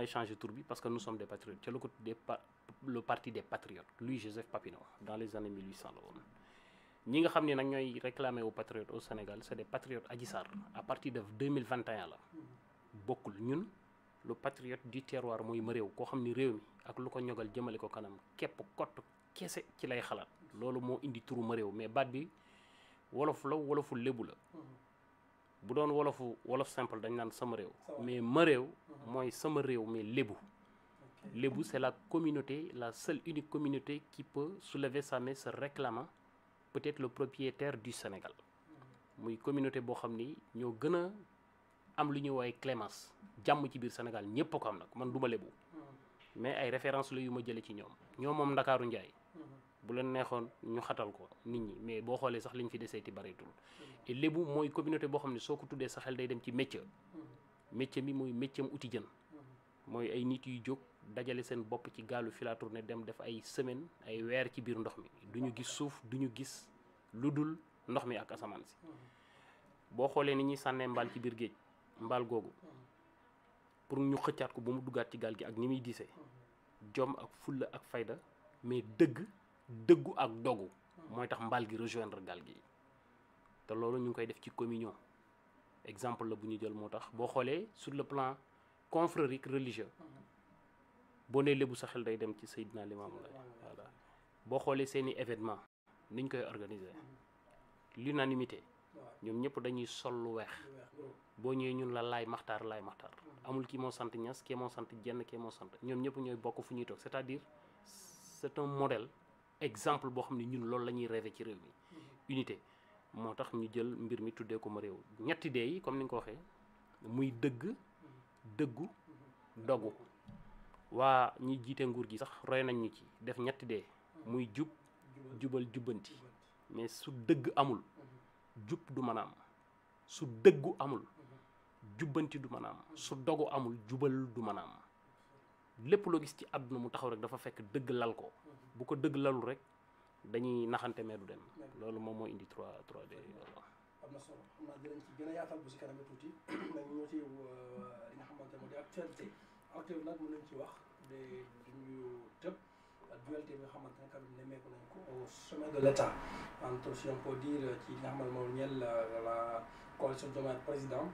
damay changer tur bi parce que nous sommes des patriotes ca la ko tuddee le parti des patriotes Louis-Joseph Papineau dans les années 1800 la woon ñi nga xam ne nag ñooy réclamer aux patriotes au Sénégal c'est des patriotes Adji Sarr à partir de 2021 la bokkul ñun le patriote du terroir mooy ma réew koo xam ni réew mi ak lu ko ñogal jëmale ko kanam képp kott kese ci lay xalaat loolu moo indi turu ma réew mais baat bi wolof la wolofu lébu la bu doon wolof simple dañ naan sama réew mais ma réew mooy sama réew mais lébu lébu c'est la communauté la seule unique communauté qui peut soulever sa main se réclamant peut-être le propriétaire du Sénégal muy communauté boo xam ni ñoo gën a am lu ñuy woowee clémence jàmm ci biir Sénégal ñëpp ko am nag man du ma lébu mais ay références la yu ma jëlee ci ñoom moom Ndakaaru Njaay bu leen neexoon ñu xatal ko nit ñi mais boo xoolee sax liñ fi deseeti bareetul et lébu mooy communauté boo xam ne soo ko tuddee sa xel day dem ci métier mi mooy métier am uti jën mooy ay nit yu jóg dajale seen bopp ci gaalu filature dem def ay semaine ay weer ci biir ndox mi duñu gis suuf duñu gis lu dul ndox mi ak asamaan si boo xoolee ni ñuy sànnee mbaal ci biir géej mbaal googu pour ñu xëccaat ko ba mu duggaat ci gaal gi ak ni muy diisee jom ak fulla ak fayda mais dëggu ak dogu mooy tax mbaal gi rejoindre gaal gi te loolu ñu ngi koy def ci communion exemple la bu ñu jël moo tax boo xoolee sur le plan confrérique religieux boo nee lébu sa xel day dem ci Seydina Limaamu Laay voilà boo xoolee seeni événement niñ koy organiser l'unanimité ñoom ñëpp dañuy sol lu weex boo ñëwee ñun la laay maxtaar amul kii moo sant Ñas kii moo sant Jenn kii moo sant ñoom ñëpp ñooy bokk fu ñuy toog c'est-à-dire c'est un modèle exemple boo xam ne ñun loolu la ñuy rêvé ci réew mi unité moo tax ñu jël mbir mi tuddee ko ma réew ñetti dee yi comme ni nga ko waxee muy dëggu dogu waa ñi jiite nguur gi sax roy nañ ñu ci def ñetti dee muy jubal jubbanti mais su dëgg amul jub du mën a am su dëggu amul jubbanti du mën a am su dogu amul jubal du mën a am lépp loo gis ci àdduna mu taxaw rek dafa fekk dëgg lal ko bu ko dëgg lalul rek dañuy naxante mais du dem loolu moom moo indi 3D am na solo xam naa dinañ ci gën a yaatal bu si kanam tuuti nag ñoo ci li nga xamante moo di actualité nag mën nañ ci wax de duñu tëb dualité bi nga xamante ne tamit nemmeeku nañ ko au sommet de l'État entre si on peut dire ci li nga xamante moom ñeel la coalition Diomaye président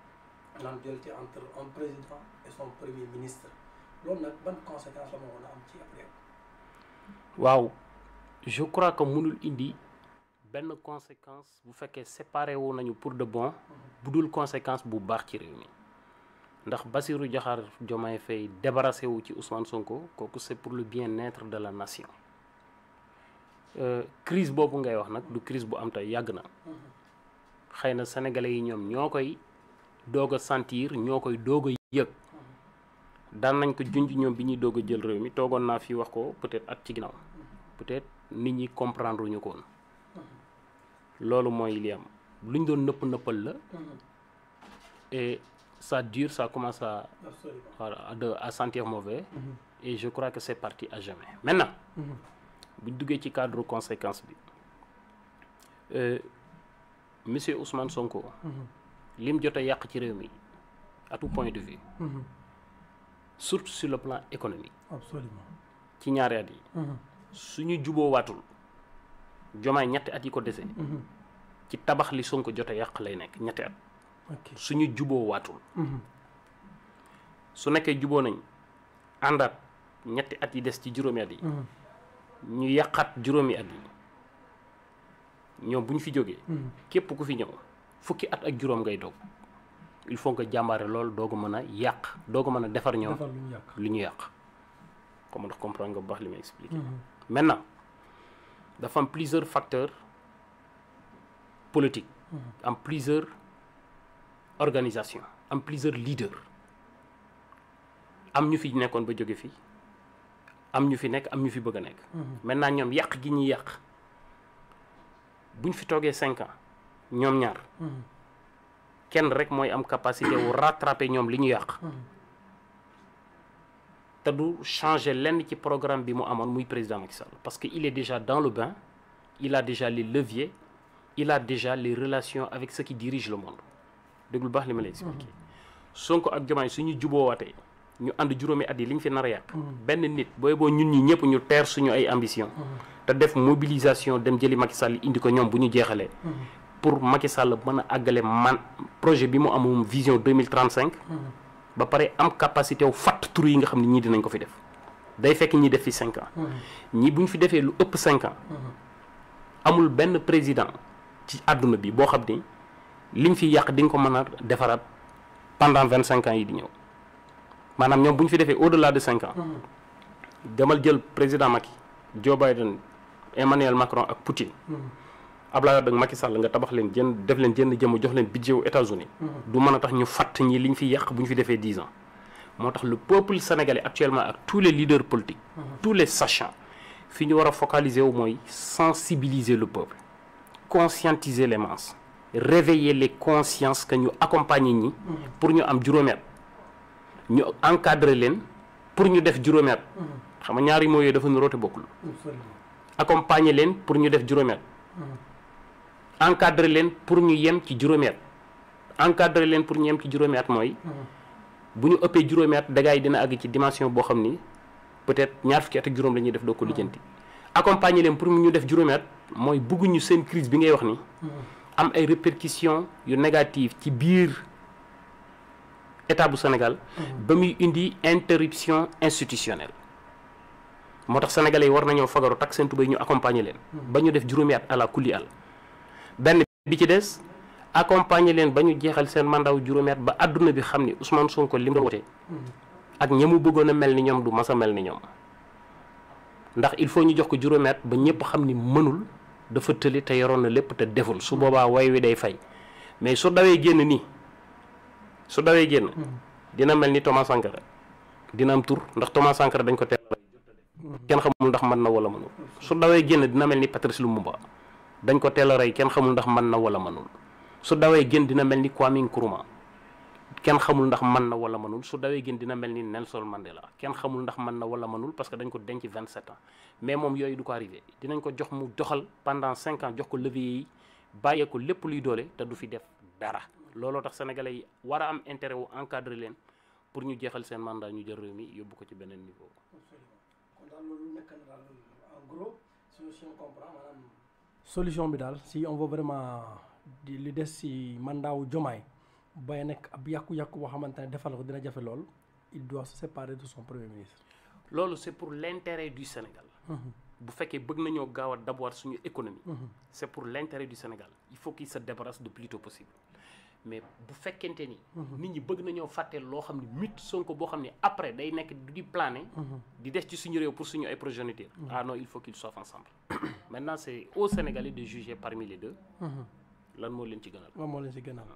naan dualité entre un président et son premier ministre loolu nag ban conséquence la moo mën a am ci après. waaw je crois que mënul indi benn conséquence bu fekkee séparé wu nañu pour de bon bu dul conséquence bu baax ci réew mi ndax Bassirou Diakhar Diomaye Faye débarrassé wu ci Ousmane Sonko kooku c'est pour le bien-être de la nation crise boobu ngay wax nag du crise bu am tey yàgg na xëy na sénégalais yi ñoom ñoo koy doog a sentir ñoo koy doog a yëg daan nañ ko junj ñoom bi ñuy doog a jël réew mi toogoon naa fii wax ko peut-être at ci ginnaaw peut-être nit ñi comprendre ñu ko woon loolu mooy li am lu ñu doon nëppal la et ça dure ça commence à sentir mauvais et je crois que c'est parti à jamais maintenant bu ñu duggee ci cadre conséquence bi monsieur Ousmane Sonko lim jot a yàq ci réew mi à tout point de vue surtout sur le plan économique absolument ci ñaari at yi suñu juboo waatul Diomaye ñetti at yi ko dese ci tabax li Sonko jot a yàq lay nekk ñetti at suñu juboo waatul su nekkee juboo nañ àndaat ñetti at yi des ci juróomi at yi ñu yàqaat juróomi at yi ñoom bu ñu fi jógee képp ku fi ñëw fukki at ak juróom ngay doog il faut que jàmbaare loolu doog a mën a yàq doog a mën a defar ñoom lu ñu yàq comme ndax comprendre nga bu baax li may expliquer maintenant dafa am plusieurs facteurs politiques am plusieurs organisations am plusieurs leaders am ñu fi nekkoon ba jóge fi am ñu fi nekk am ñu fi bëgg a nekk maintenant ñoom yàq gi ñuy yàq buñ fi toogee 5 ans ñoom ñaar kenn rek mooy am capacité wu rattraper ñoom li ñu yàq te du changer lenn ci programme bi mu amoon muy président Macky Sall parce que il est déjà dans le bain il a déjà les leviers il a déjà les relations avec ceux qui dirigent le monde déglu baax li ma lay expliquer Sonko ak Diomaye suñu juboowaatee ñu ànd juróomi at yi li ñu fi nar a yàq benn nit booy boo ñun ñi ñëpp ñu teer suñu ay ambition te def mobilisation dem jëli Macky Sall indi ko ñoom bu ñu jeexalee pour Macky Sall mën a àggale man projet bi mu amum vision 2035 ba pare am capacité wu fatt tur yi nga xam ne ñii dinañ ko fi def day fekk ñi def fi 5 ans ñii bu ñu fi defee lu ëpp 5 ans amul benn président ci àdduna bi boo xam ni liñ fi yàq di nga ko mën a defaraat pendant 25 ans yi di ñëw maanaam ñoom bu ñu fi defee au-delà de 5 ans demal jël président Macky Joe Biden Emmanuel Macron ak Poutine Abdoulaye Wade ak Macky Sall nga tabax leen jën def leen jënd jëmm jox leen budget wu États-Unis du mën a tax ñu fàtt ñi liñ fi yàq bu ñu fi defee 10 ans moo tax le peuple sénégalais actuellement ak tous les leaders politiques tous les sachants fi ñu war a focaliser wu mooy sensibiliser le peuple conscientiser les masses réveiller les consciences que ñu accompagner ñi pour ñu am juróomi at ñu encadrer leen pour ñu def juróomi at xam nga ñaari mooy yooyu dafa niroo te bokkul accompagner leen pour ñu def juróomi at encadrer leen pour ñu yem ci juróomi at encadrer leen pour ñu yem ci juróomi at mooy bu ñu ëppee juróomi at dégâts yi dina àgg ci dimension boo xam ni peut-être ñaar fukki at ak juróom la ñuy def doo ko lijjanti accompagner leen pour ñu def juróomi at mooy bëgguñu seen crise bi ngay wax ni am ay répercussions yu négatives ci biir état bu Sénégal ba muy indi interruption institutionnelle moo tax sénégalais yi war nañoo fagaru tak seen tubéy ñu accompagner leen ba ñu def juróomi at à la kulli al benn bi ci des accompagner leen ba ñu jeexal seen mandat wu juróomi at ba adduna bi xam ni Ousmane Sonko li mu wote ak ña mu bëggoon a mel ni ñoom du mas a mel ni ñoom ndax il faut ñu jox ko juróomi at ba ñëpp xam ni mënul dafa tëli te yoroon na lépp te deful su boobaa way wi day fay mais su dawee génn nii su dawee génn dina mel ni Thomas Sankara dina am tur ndax Thomas Sankara dañ ko teel kenn xamul ndax mën na wala mënul su dawee génn dina mel ni Patrice Lumumba dañ ko teel a rey kenn xamul ndax mën na wala mënul su dawee génn dina mel ni Kwame Nkrumah kenn xamul ndax mën na wala mënul su dawee génn dina mel ni Nelson Mandela kenn xamul ndax mën na wala mënul parce que dañ ko denc 27 ans mais moom yooyu du ko arrivé dinañ ko jox mu doxal pendant 5 ans jox ko levier yi bàyyee ko lépp luy doole te du fi def dara looloo tax sénégalais yi war a am intérêt wu encadrer leen pour ñu jeexal seen mandat ñu jël réew mi yóbbu ko ci beneen niveau. kon daal loolu nekk na daal en gros si on comprend maanaam solution bi daal si on veut vraiment di li des si mandat wu Diomaye bay nekk ab yàqu-yàqu boo xamante ne defal ko dina jafe lool il doit se séparer de son premier ministre. loolu c'est pour l'intérêt du Sénégal. bu fekkee bëgg nañoo gaaw a d'abord suñu économie. c'est pour l'intérêt du Sénégal il faut qu'il se débarrasse le plus tôt possible. mais bu fekkente ni. nit ñi bëgg nañoo fàtte loo xam ne mythe Sonko boo xam ne après day nekk di planer. di des ci suñu réew pour suñu ay progéniture. ah non il faut qu'ils soient ensemble. maintenant c'est aux Sénégalais de juger parmi les deux. lan moo leen ci gënal. lan moo leen ci gënal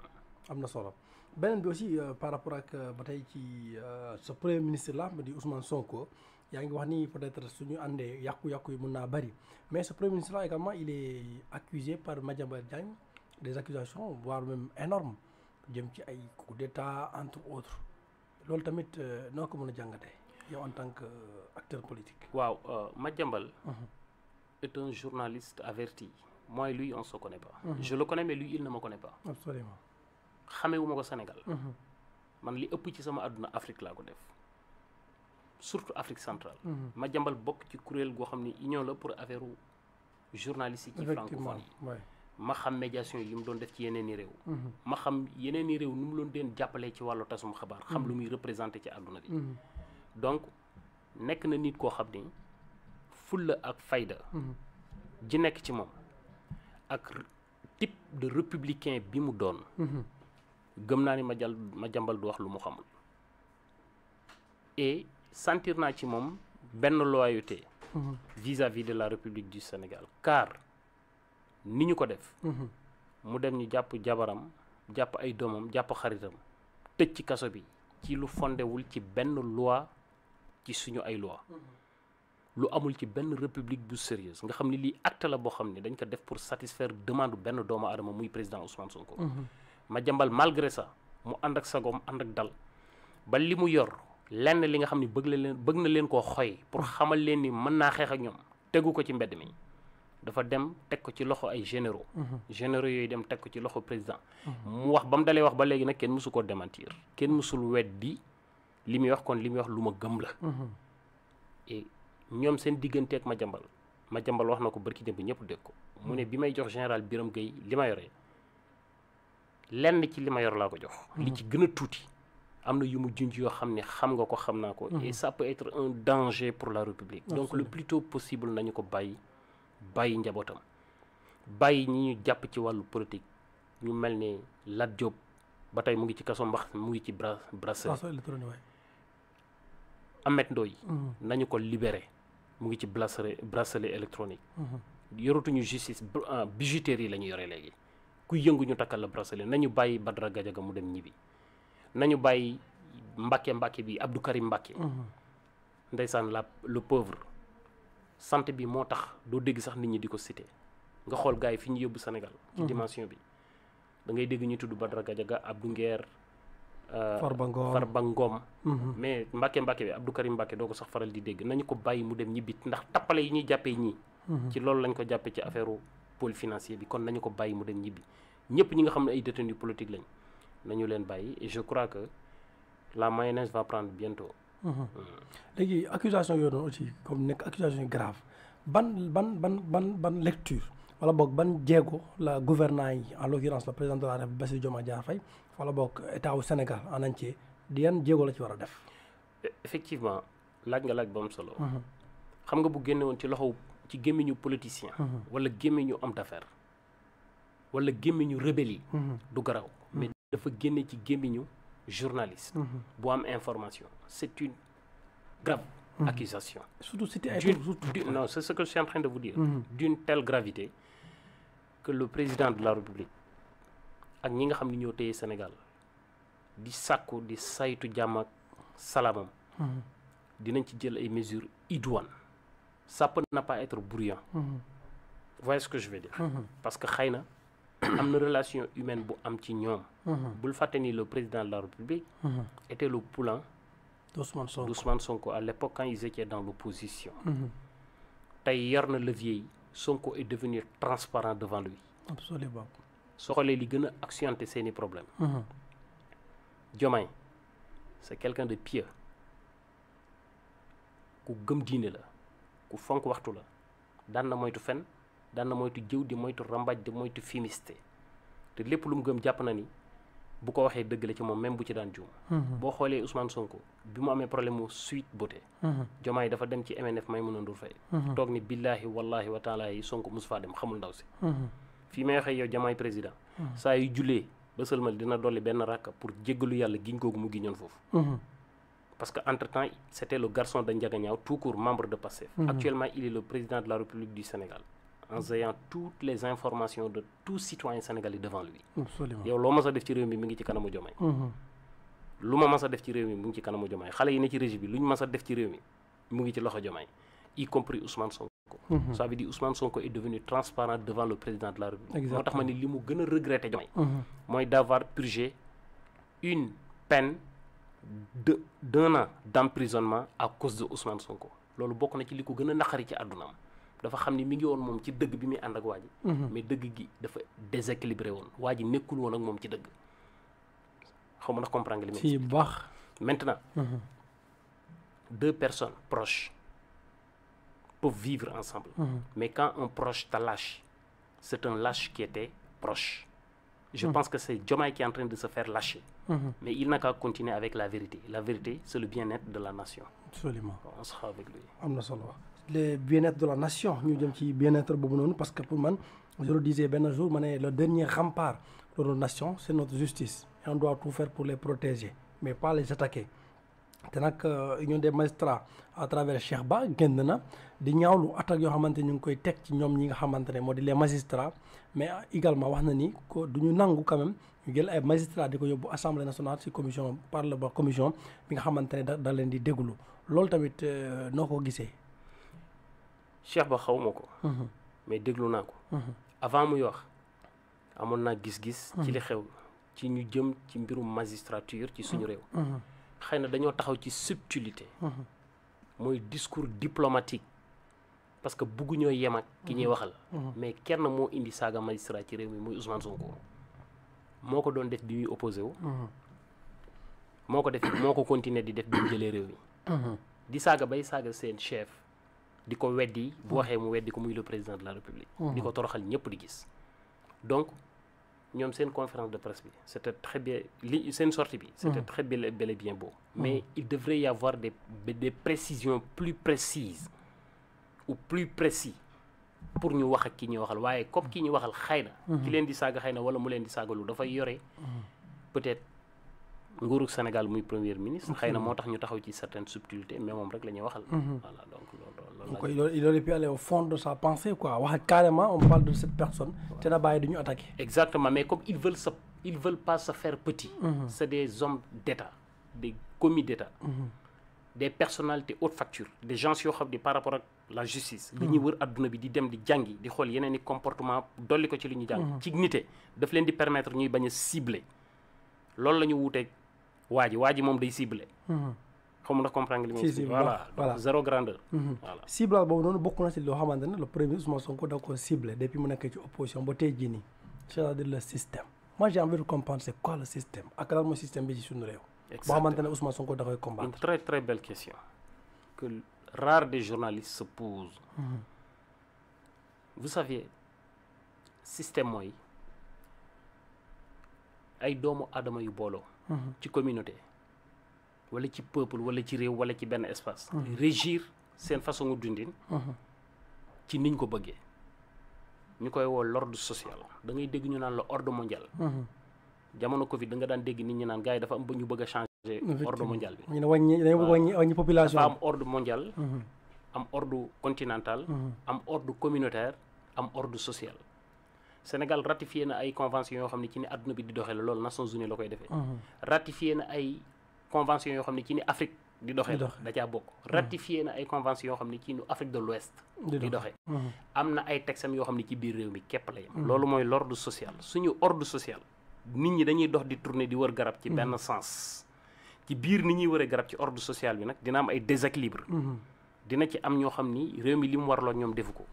am na solo beneen bi aussi par rapport ak ba tey ci sa premier ministre là di Ousmane Sonko yaa ngi wax ni peut-être suñu àndee yàqu-yàqu yi mun naa bari mais ce premier ministre là également il est accusé par Madiambal Diagne des accusations voire même énormes jëm ci ay coup d'état entre autres loolu tamit noo ko mën a jàngatee yow en tant que acteur politique. waaw Madiambal est un journaliste averti. Moi et lui, on ne se connaît pas. Je le connais, mais lui, il ne me connaît pas. Absolument. xamewuma ko Sénégal. man li ëpp ci sama àdduna Afrique laa ko def surtout Afrique centrale. Madiambal bokk ci kuréel goo xam ne union la pour affaire journalistique yi ci francophone yi. ma xam médiation yi mu doon def ci yeneen i réew. ma xam yeneen i réew nu mu doon den jàppalee ci wàllu tasum xabaar. xam lu muy représenté ci àdduna bi. donc nekk na nit koo xam ni fulla ak fayda. ji nekk ci moom. ak type de républicain bi mu doon. gëm naa ni Madiambal du wax lu mu xamul. et sentir naa ci moom benn loyauté. vis-à-vis de la République du Sénégal car ni ñu ko def. mu dem ñu jàpp jabaram jàpp ay doomam jàpp xaritam tëj ci kaso bi ci lu fondewul ci benn loi ci suñu ay loi lu amul ci benn république bu sérieuse nga xam ni lii acte la boo xam ne dañ ko def pour satisfaire demande benn doomu adama muy président Ousmane Sonko. Madiambal malgré ça mu ànd ak sagoom ànd ak dal ba li mu yor lenn li nga xam ne bëgg na leen koo xoy pour xamal leen ni mën naa xeex ak ñoom tegu ko ci mbedd mi dafa dem teg ko ci loxo ay généraux. généraux yooyu dem teg ko ci loxo président. mu wax ba mu dalee wax ba léegi nag kenn mësu koo démentir kenn mësul weddi li muy wax kon li muy wax lu ma gëm la. et ñoom seen digganteeg Madiambal wax na ko barki démb ñëpp dégg ko. mu ne bi may jox général Birame Gueye li ma yore lenn ci li ma yor laa ko jox. li ci gën a tuuti am na yu mu junj yoo xam ne xam nga ko xam naa ko. et ça peut être un danger pour la République. donc le plus tôt possible nañu ko bàyyi njabootam bàyyi ñi ñu jàpp ci wàllu politique ñu mel ne Lat Diop ba tey mu ngi ci kaso mbax mu ngi ci bracelet. Ahmed Ndoye nañu ko libéré mu ngi ci bracelet électronique. yoratuñu justice bijouterie yi la ñu yore léegi ku yëngu ñu takkal la bracelet nañu bàyyi Badara Gadiaga mu dem ñibbi nañu bàyyi Mbacke bi Abdou Karim Mbacke. ndeysaan le pauvre santé bi moo tax doo dégg sax nit ñi di ko cité nga xool gars yi fi ñu yóbbu Sénégal. ci dimension bi da ngay dégg ñu tudd Badara Gadiaga Abdou Nguer. Farba Ngom. mais Mbacke bi Abdou Karim Mbacke doo ko sax faral di dégg nañu ko bàyyi mu dem ñibbi ndax tappale yi ñuy jàppee ñii. ci loolu lañ ko jàppee ci affaire pôle financier bi kon nañu ko bàyyi mu dem ñibbi ñëpp ñi nga xam ne ay détenus politiques lañ nañu leen bàyyi et je crois que la mayonnaise va prendre bientôt. léegi accusation yooyu noonu aussi comme nekk accusation yu grave ban lecture wala boog ban jéego la gouvernement yi en l'occurrence le président de la République Bassirou Diomaye Diakhar Faye wala boog état wu Sénégal en entier di yan jéego la ci war a def. effectivement laaj nga laaj ba am solo. xam nga bu génne woon ci loxo ci gémmiñu politicien wala gémmiñu homme d'affaires wala gémmiñu rebelle yi du garaw mais dafa génne ci gémmiñu journaliste bu am information c'est une grave accusation. Surtout c'était non, c'est ce que je suis en train de vous dire. D'une telle gravité que le président de la République ak ñi nga xam ne ñoo téye Sénégal di sàkku di saytu jàmm ak salaamam dinañ ci jël ay mesures idoines. Ça peut ne pas être bruyant. Vous voyez ce que je veux dire? Parce que xëy na am na relation humaine bu am ci ñoom. bul fàtte ni le président de la République était le poulain d'Ousmane Sonko à l'époque quand ils étaient dans l'opposition. tey yor na levier yi Sonko est devenu transparent devant lui. Absolument. soo xoolee li gën a accentuer seeni problème. Diomaye c'est quelqu'un de pieux ku gëm diine la ku fonk waxtu la daan na moytu fen daan na moytu jëw di moytu rambaaj di moytu fimiste te lépp lu mu gëm jàpp na ni bu ko waxee dëgg la ci moom même bu ci daan juum. boo xoolee Ousmane Sonko bi mu amee problème mu Sweet Beauté. Diomaye dafa dem ci MNF Maïmouna Ndour Faye. toog ni billahi wallahi wa taala yi Sonko mosu faa dem xamul ndaw si. fii may waxee yow Diomaye président. saa yu jullee ba sëlmal dina dolli benn rakka pour jéggalu yàlla giñ googu mu giñoon foofu. parce que entre temps c'était le garçon de Ndiaga Niao tout court membre de Pastef. Actuellement il est le président de la République du Sénégal. en ayant toutes les informations de tout citoyen sénégalais devant lui. Absolument. yow loo mas a def ci réew mi mi ngi ci kanamu Diomaye. lu ma mas a def ci réew mi mu ngi ci kanamu Diomaye xale yi ne ci régie bi lu ñu mas a def ci réew mi mu ngi ci loxo Diomaye y compris Ousmane Sonko. ça veut dire Ousmane Sonko est devenu transparent devant le président de la République. moo tax ma ne li mu gën a regretter Diomaye. mooy d'avoir purgé une peine d'un an d'emprisonnement à cause de Ousmane Sonko loolu bokk na ci li ko gën a naqari ci àddunaam. dafa xam ni mi ngi woon moom ci dëgg bi muy ànd ak waa ji mais dëgg gi dafa déséquilibré woon waa ji nekkul woon ak moom ci dëgg xaw ma ndax comprendre nga li ci baax maintenant deux personnes proches peuvent vivre ensemble mais quand un proche te lâche c'est un lâche qui était proche je pense que c'est Diomaye qui est en train de se faire lâcher mais il n'a qu'à continuer avec la vérité c'est le bien-être de la nation. Absolument. On sera avec lui. am na solo le bien-être de la nation ñu jëm ci bien-être boobu noonu parce que pour man je le disais benn jour ma ne le dernier rempart de notre nation c'est notre justice et on doit tout faire pour les protéger mais pas les attaquer te nag union des magistrats à travers Cheikh Ba génn na di ñaawlu attaques yoo xamante ñu ngi koy teg ci ñoom ñi nga xamante ne moo di les magistrats mais également wax na ni ko du ñu nangu quand même ñu jël ay magistrats di ko yóbbu assemblée nationale ci commission parlement commission bi nga xamante ne da leen di déglu loolu tamit noo ko gisee. Cheikh Ba xawma ko mais déglu naa ko avant muy wax amoon naa gis-gis ci li xew ci ñu jëm ci mbirum magistrature ci suñu réew xëy na dañoo taxaw ci subtilité mooy discours diplomatique parce que bugguñoo yem ak ki ñuy waxal mais kenn moo indi saaga magistrat ci réew mi muy Ousmane Sonko moo ko doon def bi muy opposé wu moo ko def moo ko continuer di def bi mu jëlee réew mi di saaga bay saaga seen chef di ko weddi bu waxee mu weddi ko muy le président de la république di ko toroxal ñëpp di gis donc ñoom seen conférence de presse bi c'était très bien li seen sortie bi c'était très bel et bien beau mais il devrait y avoir des précisions plus précises ou plus précis pour ñu wax ak ki ñuy waxal waaye comme ki ñuy waxal xëy na ki leen di saaga xëy na wala mu leen di saagalu dafay yore peut-être nguurug Sénégal muy premier ministre xëy na moo tax ñu taxaw ci certaines subtilités mais moom rek la ñuy waxal voilà donc loolu il aurait pu aller au fond de sa pensée quoi wax carrément on parle de cette personne te na bàyyi duñu attaquer exactement mais comme ils veulent pas se faire petit c'est des hommes d'État des commis d'État des personnalités haute facture des gens yoo xam ne par rapport ak la justice li ñuy wër adduna bi di dem di jàngi di xool yeneen i comportement dolli ko ci li ñu jàng ci nite daf leen di permettre ñuy bañ a cibler loolu la ñu wuuteeg waa ji moom day cibler xam nga comprendre li may expliquer voilà donc zéro grandeur voilà ciblage boobu noonu bokk na si loo xamante ne le premier Ousmane Sonko da ko ciblé depuis mu nekk ci opposition ba tey jii nii c'est-à-dire le système moi j'ai envie de comprendre c'est quoi le système ak lan mooy système bi ci suñu réew boo xamante ne Ousmane Sonko da koy combattre. Une très très belle question que rare des journalistes se posent. Vous savez système mooy ay doomu aadama yu booloo. ci communauté wala ci peuple wala ci réew wala ci benn espace. régir seen façon dundin. ci niñ ko bëggee. ñu koy woo l'ordre social da ngay dégg ñu naan la ordre mondial. jamono Covid da nga daan dégg nit ñi naan gars yi dafa am ba ñu bëgg a changer ordre mondial bi. ñu ne wàññi population dafa am ordre mondial. am ordre continental. am ordre communautaire am ordre social. Sénégal ratifié na ay convention yoo xam ne ci ni àdduna bi di doxee la loolu Nations Unies la koy defee. ratifié na ay convention yoo xam ne ci ni Afrique di doxee la da caa bokk. ratifié na ay convention yoo xam ne ci ni Afrique de l'Ouest di doxee. am na ay textes yoo xam ne ci biir réew mi képp la yem. loolu mooy l'ordre social suñu ordre social. nit ñi dañuy dox di tourner di wër garab ci benn sens ci biir ni ñuy wëree garab ci ordre social bi nag dina am ay déséquilibre dina ci am ñoo xam ni réew mi li mu warloo ñoom defu ko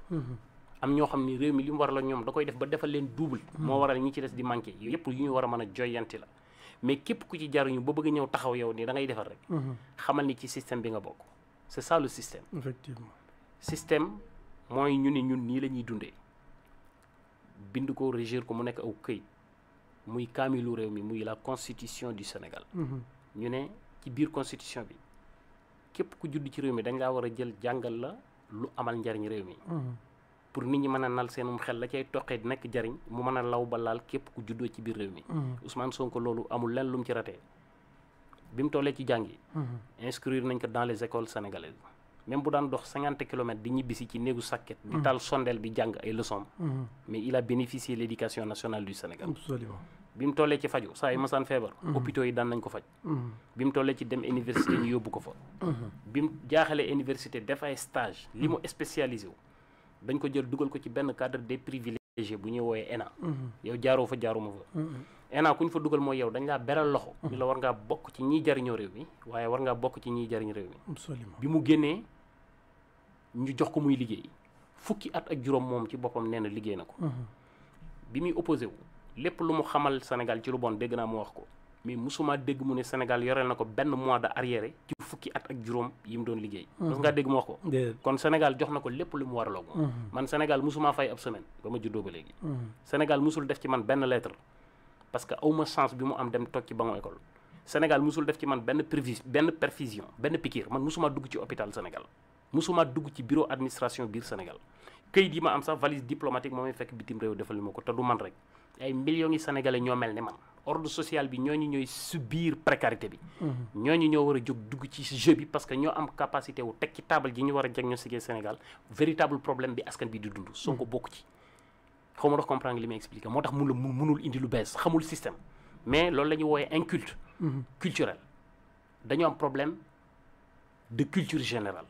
am ñoo xam ni réew mi li mu warloo ñoom da koy def ba defal leen double moo waral ñi ci des di manqué yëpp yu ñu war a mën a joyanti la mais képp ku ci jaruñu ba bëgg ñëw taxaw yow ni da ngay defar rek xamal ni ci système bi nga bokk c'est ça le système effectivement système mooy ñu ni ñun nii la ñuy dundee bind ko régir ko mu nekk aw këyit muy kaamilu réew mi muy la constitution du Sénégal ñu ne ci biir constitution bi képp ku judd ci réew mi dañ laa war a jël jàngal la lu amal njariñ réew mi pour nit ñi mën a nal seenum xel la cay toqee nekk jariñ mu mën a law ba laal képp ku juddoo ci biir réew mi Ousmane Sonko loolu amul lenn lu mu ci ratee bi mu tollee ci jàng yi inscrire nañ ko dans les écoles sénégalaises même bu daan dox 50 kilomètres di ñibbisi ci néegu sàkket di taal sondeel di jàng ay leçons mais il a bénéficié l'éducation nationale du Sénégal absolument bi mu tollee ci faju saa yu masaan feebar hôpitaux yi daan nañ ko faj bi mu tollee ci dem université ñu yóbbu ko fa bi mu jaaxalee université def ay stage li mu spécialisé wu dañ ko jël dugal ko ci benn cadre des privilégiés bu ñuy wooyee ENA yow jaaroo fa jaaruma fa ENA ku ñu fa dugal mooy yow dañ laa beral loxo ñu la war ngaa bokk ci ñiy jariñoo réew mi waaye war ngaa bokk ci ñiy jariñ réew mi absolument bi mu génnee ñu jox ko muy liggéey fukki at ak juróom moom ci boppam nee na liggéey na ko bi muy opposé wu lépp lu mu xamal Sénégal ci lu bon dégg naa mu wax ko mais musuma dégg mu ne Sénégal yoreel na ko benn mois de arrière ci fukki at ak juróom yi mu doon liggéey parce que ngaa dégg mu wax ko kon Sénégal jox na ko lépp lu mu war a loog moom man Sénégal musuma fay ab semaine ba ma juddoo ba léegi Sénégal musul def ci man benn lettre parce que awma chance bi mu am dem toog ci banc école Sénégal musul def ci man benn perfusion benn piqûre man musuma dugg ci hôpital Sénégal musuma dugg ci bureau administration biir Sénégal këyit yi ma am sax valise diplomatique moo may fekk bitim réew defal ma ko te du man rek ay millions yi sénégalais ñoo mel ne man ordre social bi ñooñu ñooy subir précarité bi ñooñu ñoo war a jóg dugg ci jeu bi parce que ñoo am capacité wu teg ci table ji ñu war a diagnostiquer Sénégal véritable problème bi askan bi di dund soo ko bokk ci xaw ma dox comprendre li may expliquer moo tax mënul indi lu bees xamul système mais loolu la ñuy wooyee inculte culturel dañoo am problème de culture générale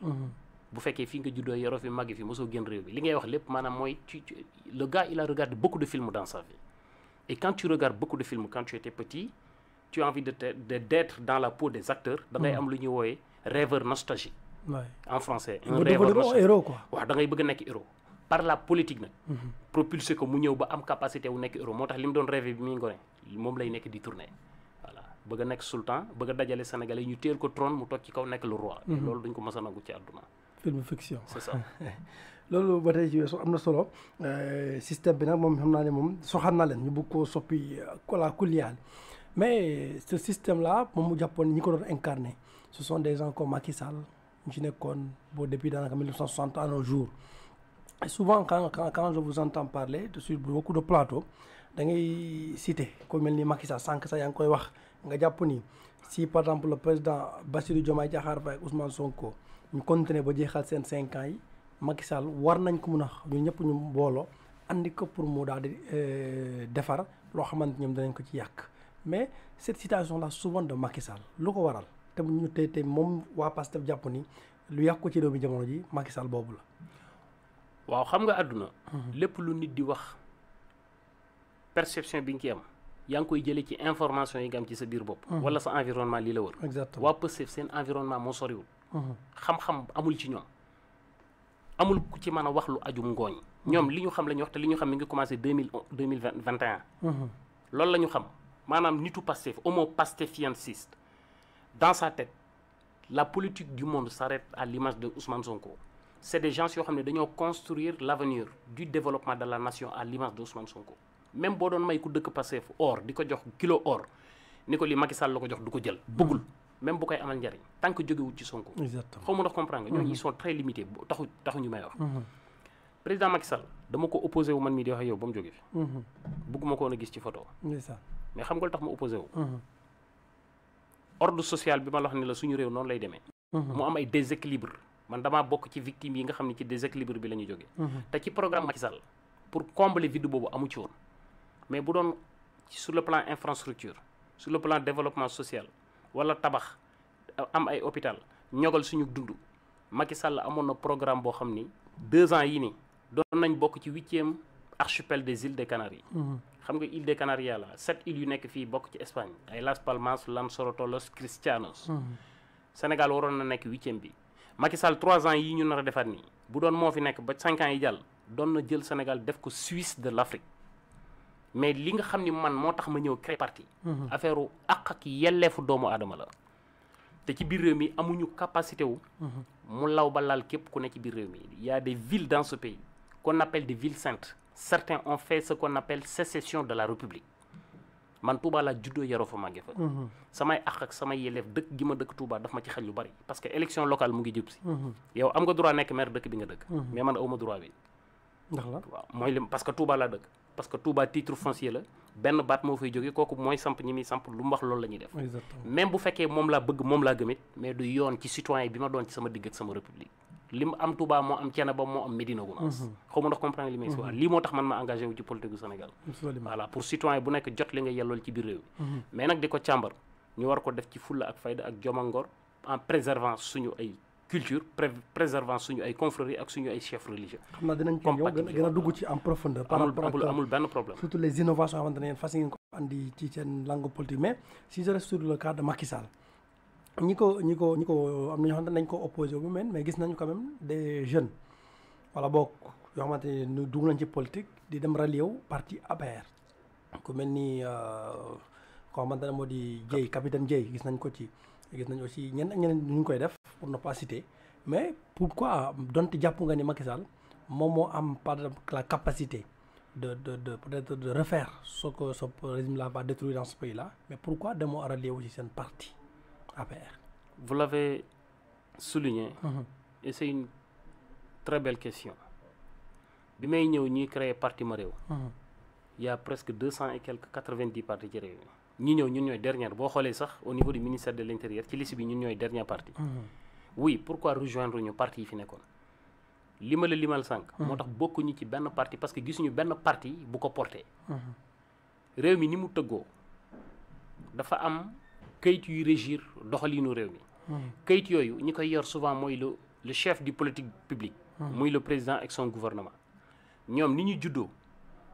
bu fekkee fii nga juddoo yoroo fi màggi fi mosoo génn réew bi li ngay wax lépp maanaam mooy le gars il a regardé beaucoup de films dans sa vie et quand tu regardes beaucoup de films quand tu étais petit tu as envie d'être dans la peau des acteurs da ngay am lu ñuy wooyee rêveur nostalgique en français un rêveur nostalgique waaw da ngay bëgg a nekk héros par la politique nag propulsé ko mu ñëw ba am capacité wu nekk héros moo tax li mu doon rêvé bi muy ngone moom lay nekk di tourner voilà bëgg a nekk sultan bëgg a dajale sénégalais yi ñu téel ko trône mu toog ci kaw nekk le roi. loolu duñ ko mës a nangu ci àdduna. film fiction c'est ça. loolu ba tey ci weesu am na solo système bi nag moom xam naa ne moom soxal na leen ñu bëgg koo soppi kola kulliyaal mais ce système là moom mu jàppoon ñi ko doon incarné ce sont des gens comme Macky Sall ñu ci nekkoon boo depuis daanaka 1960 à nos jours et souvent quand je vous entends parler sur beaucoup de plateaux da ngay citer ku mel ni Macky Sall sànq sax yaa ngi koy wax nga jàpp ni si par exemple le président Bassirou Diomaye Diakhar Faye ak Ousmane Sonko ñu continuer ba jeexal seen 5 ans yi Macky Sall war nañ ko mun a ñun ñëpp ñu mbooloo andi ko pour mu daal di defar loo xamante ñoom danañ ko ci yàq mais cette situation là souvent de Macky Sall lu ko waral te ñu te moom waa Pastef jàpp ni lu yàqu ci réew mi jamono ji Macky Sall boobu la. waaw xam nga àdduna. lépp lu nit di wax perception bi nga ci am yaa ngi koy jëlee ci information yi nga am ci sa biir bopp. wala sa environnement lii la wër. exactement waa Pastef seen environnement moo soriwul. xam-xam amul ci ñoom. amul ku ci mën a wax lu ajum ngooñ. ñoom li ñu xam la ñu wax te li ñu xam mi ngi commencé 2021. loolu la ñu xam maanaam nitu Pastef homo pastefianciste dans sa tête la politique du monde s'arrête à l'image de Ousmane Sonko. c'est des gens yoo xam ne dañoo construire l'avenir du développement de la nation à l'image de Ousmane Sonko. même boo doon may ku dëkk Pastef or di ko jox kilo or ni ko li Macky Sall la ko jox du ko jël bëggul même bu koy amal njariñ tant que jógewul ci Sonko. exactement xaw ma ndax comprendre nga ñooñu ils sont très limités taxu ñu may wax. président Macky Sall dama ko opposé wu man mii di wax yow ba mu jóge fi. bëgguma ko woon a gis ci photo. mais xam nga lu tax ma opposé wu. ordre social bi ma la wax ni la suñu réew noonu lay demee. mu am ay déséquilibre man damaa bokk ci victime yi nga xam ne ci déséquilibre bi la ñu jógee. te ci programme Macky Sall pour combler vide boobu amu ci woon mais bu doon sur le plan infrastructure sur le plan développement social wala tabax am ay hôpital ñogal suñu dund Macky Sall amoon na programme boo xam ni 2 ans yii nii doon nañ bokk ci 8e archipel des îles des Canaries. xam nga île des Canaries la 7 îles yu nekk fii bokk ci Espagne ay Las Palmas Lanzarote Los Cristianos. Sénégal waroon na nekk 8e bi. Macky Sall 3 ans yii ñu nar a defaat nii bu doon moo fi nekk ba 5 ans yi jàll doon na jël Sénégal def ko Suisse de l'Afrique mais li nga xam ni man moo tax ma ñëw créer parti. affaire u àq ak yelleefu doomu aadama la. te ci biir réew mi amuñu capacité wu. mu law ba laal képp ku ne ci biir réew mi il y a des villes dans ce pays qu'on appelle des villes saintes certains ont fait ce qu'on appelle sécession de la République man Touba laa juddoo yaroo fa màggee fa. samay àq ak samay yelleef dëkk gi ma dëkk Touba daf ma ci xel lu bari parce que élection locale mu ngi jub si. yow am nga droit nekk maire dëkk bi nga dëkk. mais man awma droit bi. ndax la waaw mooy lim parce que Touba laa dëkk parce que Touba titre foncier la benn baat moo fay jógee kooku mooy samp ñi muy samp lu mu wax loolu la ñuy def. même bu fekkee moom laa bëgg moom laa gëmit mais du yoon ci citoyen bi ma doon ci sama digg ak sama république li mu am Touba moo am Thiénaba moo am Médina Gounass. xaw ma ndax comprendre li may si wax lii moo tax man ma engagé wu ci politique du Sénégal. voilà pour citoyen bu nekk jot li nga yellool ci biir réew mi. mais nag di ko càmbar ñu war ko def ci fulla ak fayda ak jom ak ngor en préservant suñu ay culture préservant suñu ay confréries ak suñu ay chefs religieux. xam naa dinañ ci ñëw gën a dugg ci en profondeur. par rapport ak amul benn problème. surtout les innovations xamante ne fas ngeen ko andi ci seen langue politique mais si je reste sur le cas de Macky Sall ñi ko am na ñoo xamante ne nañ ko opposé wu mais gis nañu quand même des jeunes wala boog yoo xamante ne dugg nañ ci politique di dem rallier wu parti APR ku mel ni koo xamante ne moo di Dieye capitaine Dieye gis nañ ko ci. gis nañu aussi ñeneen ñu ngi koy def pour ne pas citer mais pourquoi donte jàpp nga ni Macky Sall moom moo am par la capacité de peut-être de refaire ce que ce régime là va détruire dans ce pays là mais pourquoi demoo rallier aussi seen parti APR. Vous l'avez souligné. Et c'est une très belle question. bi may ñëw ñuy créer parti ma réew. il y a presque 200 et quelques 90 partis ci réew mi ñi ñëw ñun ñooy dernière boo xoolee sax au niveau du ministère de l'intérieur ci liste bi ñun ñooy dernier parti. oui pourquoi rejoindre ñu parti yi fi nekkoon li ma la limal sànq. moo tax bokkuñu ci benn parti parce que gisuñu benn parti bu ko porté. réew mi ni mu tëggoo dafa am kayit yuy régir doxalinu réew mi. kayit yooyu ñi koy yor souvent mooy le chef du politique publique. muy le président ak son gouvernement. ñoom ni ñu juddoo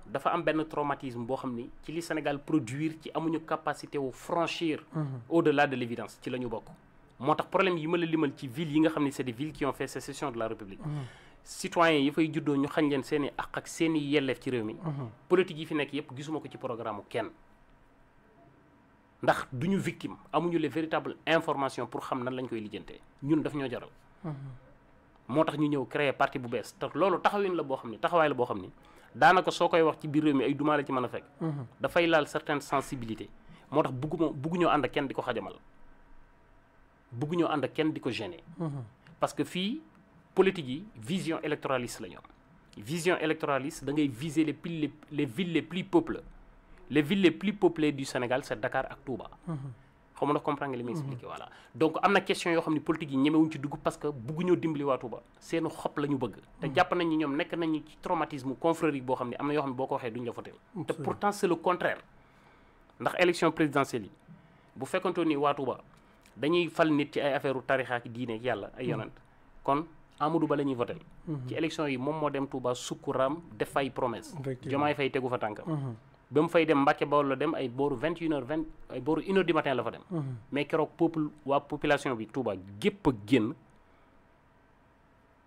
dafa am benn traumatisme boo xam ni ci li Sénégal produire ci amuñu capacité wu franchir. au-delà de l'évidence ci la ñu bokk. moo tax problème yi ma la limal ci villes yi nga xam ne c'est des villes qui ont fait sécession de la République. citoyens yi fay juddoo ñu xañ leen seen i àq ak seen i yelleef ci réew mi. politique yi fi nekk yépp gisuma ko ci programme kenn. ndax duñu victime amuñu les véritables informations pour xam nan lañ koy lijjantee ñun daf ñoo jaral moo tax ñu ñëw créer parti bu bees te loolu taxawaay la boo xam ni daanaka soo koy wax ci biir réew mi ay dumaa la ci mën a fekk dafay laal certaines sensibilités moo tax bugguñoo ànd ak kenn di ko xajamal bugguñoo ànd ak kenn di ko gêner parce que fii politique yi vision électoraliste la ñu am vision électoraliste da ngay viser les villes les plus peuplées les villes les plus peuplées du Sénégal c'est Dakar ak Touba xaw ma na comprendre nga li may expliquer voilà donc am na question yoo xam ne politique yi ñemewuñ ci dugg parce que bugguñoo dimbali waa Touba seenu xob la ñu bëgg te jàpp nañ ni ñoom nekk nañu ci traumatisme confrérique boo xam ne am na yoo xam ne boo ko waxee duñ la voté te pourtant c'est le contraire ndax élection présidentielle yi bu fekkontoon ni waa Touba dañuy fal nit ci ay affaire u tarixa ak diine ak yàlla ay yonent kon Amadou Ba la ñuy voté ci élection yi moom moo dem Touba sukkuraam def fay promesse Diomaye Faye tegu fa tànkam ba mu fay dem Mbacke Bawol la dem ay booru 21h ay booru 1h du matin la fa dem mais keroog waa population bi Touba gépp a génn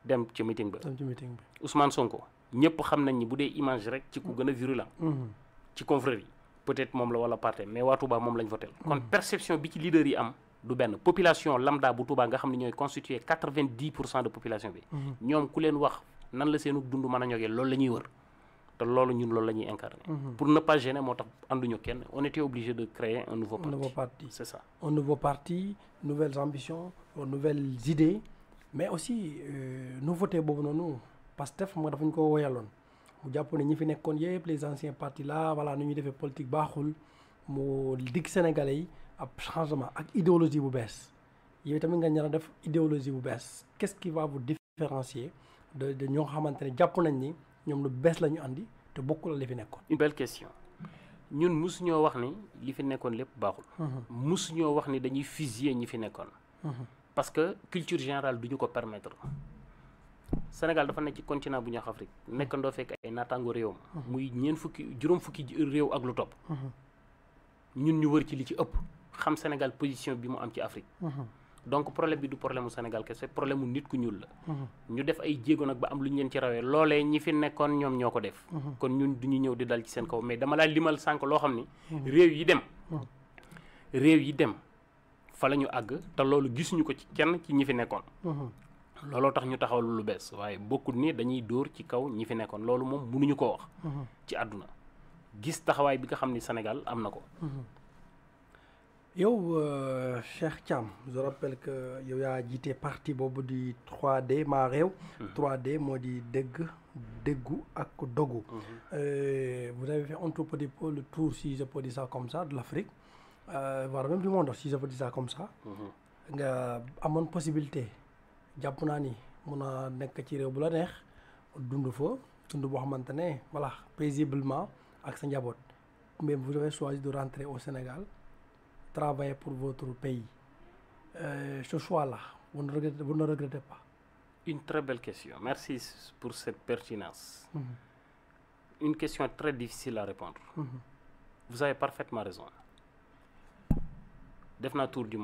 dem ci meeting ba Ousmane Sonko ñëpp xam nañ ni bu dee image rek ci ku gën a virulent ci confrère yi peut-être moom la wala parti mais waa Touba moom lañ voté kon perception bi ci leader yi am du benn population lambda bu Touba nga xam ne ñooy constitué 90% de population bi ñoom ku leen wax nan la seenu dund mën a ñogee loolu la ñuy wër te loolu ñun loolu la ñuy incarné pour ne pas gêner moo tax ànduñu kenn on était obligé de créer un nouveau parti c'est ça un nouveau parti nouvelles ambitions nouvelles idées mais aussi nouveauté boobu noonu Pastef moo dafa ñu ko woyaloon mu jàpp ne ñi fi nekkoon yëpp les anciens partis là voilà nu ñuy defee politique baaxul mu digg Sénégalais yi ab changement ak idéologie bu bees yow tamit nga ñara def idéologie bu bees qu'est-ce qui va vous différencier de ñoo xamante ne jàpp nañ ni ñoom lu bees la ñu andi te bokkul la li fi nekkoon. une belle question ñun musuñoo wax ni li fi nekkoon lépp baaxul. musuñoo wax ni dañuy fusiller ñi fi nekkoon. parce que culture générale du ñu ko permettre. Sénégal dafa nekk ci continent bu ñuy wax Afrique nekkandoo fekk ay naataango réewam. muy juróom fukki réew ak lu topp. ñun ñu wër ci li ci ëpp xam Sénégal position bi mu am ci Afrique. donc problème bi du problème mu Sénégal kese problème mu nit ku ñuul la. ñu def ay jéego nag ba am lu ñu leen ci rawee loolee ñi fi nekkoon ñoom ñoo ko def. kon ñun du ñu ñëw di dal ci seen kaw mais dama laa limal sànq loo xam ni. réew yi dem fa la ñu àgg te loolu gisuñu ko ci kenn ci ñi fi nekkoon. looloo tax ñu taxawal lu bees waaye bokkul ni dañuy dóor ci kaw ñi fi nekkoon loolu moom mënuñu koo wax. ci àdduna gis taxawaay bi nga xam ni Sénégal am na ko. yow Cheikh Thiam je rappelle que yow yaa jiite parti boobu di 3D maa réew 3D moo di déggu ak dogu vous avez fait un tout petit peu le tour si je peux dire ça comme ça de l'Afrique voire même du monde si je peux dire ça comme ça nga amoon possibilité jàpp naa ni mun a nekk ci réew bu la neex dund fa dund boo xamante ne voilà paisiblement ak sa njaboot mais vous avez choisi de rentrer au Sénégal travailler pour votre pays. Ce choix-là, vous ne regrettez pas? Une très belle question. Merci pour cette pertinence. Une question très difficile à répondre. Vous avez parfaitement raison. Def naa tour du monde.